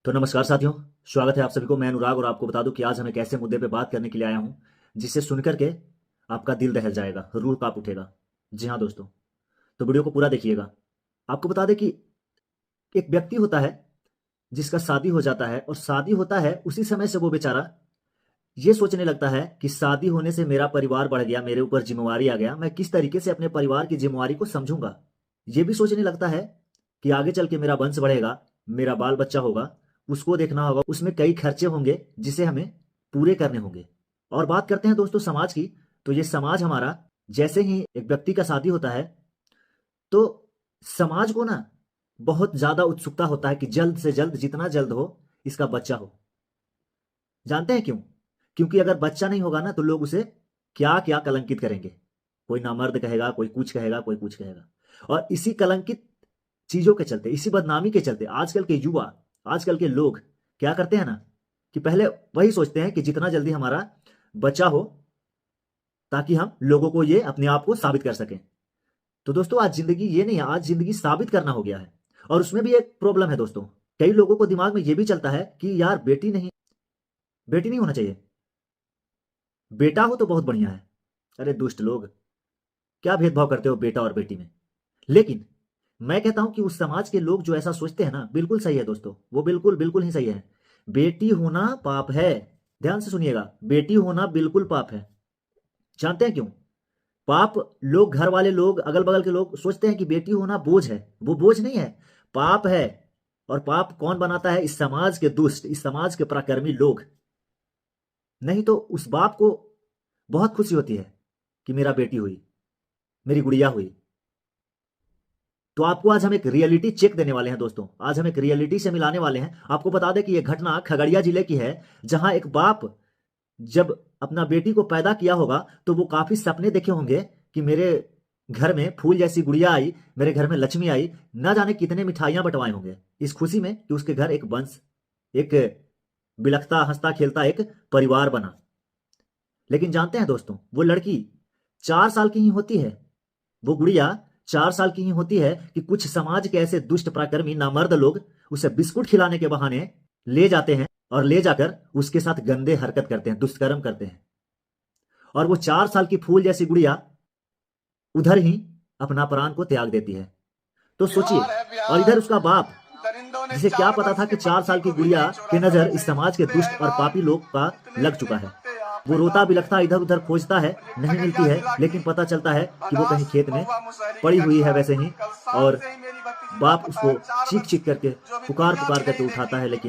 तो नमस्कार साथियों, स्वागत है आप सभी को। मैं अनुराग और आपको बता दूं कि आज हम एक ऐसे मुद्दे पे बात करने के लिए आया हूं जिसे सुनकर के आपका दिल दहल जाएगा, रूह कांप उठेगा। जी हाँ दोस्तों, तो वीडियो को पूरा देखिएगा। आपको बता दें कि एक व्यक्ति होता है जिसका शादी हो जाता है और शादी होता है उसी समय से वो बेचारा ये सोचने लगता है कि शादी होने से मेरा परिवार बढ़ गया, मेरे ऊपर जिम्मेवारी आ गया, मैं किस तरीके से अपने परिवार की जिम्मेवारी को समझूंगा। ये भी सोचने लगता है कि आगे चल के मेरा वंश बढ़ेगा, मेरा बाल बच्चा होगा, उसको देखना होगा, उसमें कई खर्चे होंगे जिसे हमें पूरे करने होंगे। और बात करते हैं दोस्तों समाज की, तो ये समाज हमारा, जैसे ही एक व्यक्ति का शादी होता है तो समाज को ना बहुत ज्यादा उत्सुकता होता है कि जल्द से जल्द, जितना जल्द हो, इसका बच्चा हो। जानते हैं क्यों? क्योंकि अगर बच्चा नहीं होगा ना तो लोग उसे क्या क्या कलंकित करेंगे। कोई नामर्द कहेगा, कोई कुछ कहेगा, कोई कुछ कहेगा। और इसी कलंकित चीजों के चलते, इसी बदनामी के चलते आजकल के युवा, आजकल के लोग क्या करते हैं ना कि पहले वही सोचते हैं कि जितना जल्दी हमारा बच्चा हो ताकि हम लोगों को ये अपने आप को साबित कर सकें। तो दोस्तों आज जिंदगी ये नहीं है, आज जिंदगी साबित करना हो गया है। और उसमें भी एक प्रॉब्लम है दोस्तों, कई लोगों को दिमाग में ये भी चलता है कि यार बेटी नहीं होना चाहिए, बेटा हो तो बहुत बढ़िया है। अरे दुष्ट लोग, क्या भेदभाव करते हो बेटा और बेटी में। लेकिन मैं कहता हूं कि उस समाज के लोग जो ऐसा सोचते हैं ना, बिल्कुल सही है दोस्तों, वो बिल्कुल बिल्कुल ही सही है। बेटी होना पाप है। ध्यान से सुनिएगा, बेटी होना बिल्कुल पाप है। जानते हैं क्यों? पाप, लोग, घर वाले लोग, अगल बगल के लोग सोचते हैं कि बेटी होना बोझ है। वो बोझ नहीं है, पाप है। और पाप कौन बनाता है? इस समाज के दुष्ट, इस समाज के पराक्रमी लोग। नहीं तो उस बाप को बहुत खुशी होती है कि मेरा बेटी हुई, मेरी गुड़िया हुई। तो आपको आज हम एक रियलिटी चेक देने वाले हैं दोस्तों, आज हम एक रियलिटी से मिलाने वाले हैं। आपको बता दें कि यह घटना खगड़िया जिले की है, जहां एक बाप जब अपना बेटी को पैदा किया होगा तो वो काफी सपने देखे होंगे कि मेरे घर में फूल जैसी गुड़िया आई, मेरे घर में लक्ष्मी आई, ना जाने कितने मिठाइयां बंटवाए होंगे इस खुशी में कि उसके घर एक वंश, एक बिलखता हंसता खेलता एक परिवार बना। लेकिन जानते हैं दोस्तों, वो लड़की 4 साल की ही होती है, वो गुड़िया 4 साल की ही होती है कि कुछ समाज के ऐसे दुष्ट पराक्रमी नामर्द लोग उसे बिस्कुट खिलाने के बहाने ले जाते हैं और ले जाकर उसके साथ गंदे हरकत करते हैं, दुष्कर्म करते हैं। और वो 4 साल की फूल जैसी गुड़िया उधर ही अपना प्राण को त्याग देती है। तो सोचिए, और इधर उसका बाप, जिसे क्या पता था कि 4 साल की गुड़िया की नजर इस समाज के दुष्ट और पापी लोग का लग चुका है। वो रोता बिलखता इधर उधर खोजता है, नहीं मिलती है, लेकिन पता चलता है कि वो कहीं खेत में पड़ी हुई है वैसे ही। और बाप उसको चीख चीख करके, पुकार पुकार करके उठाता है, लेकिन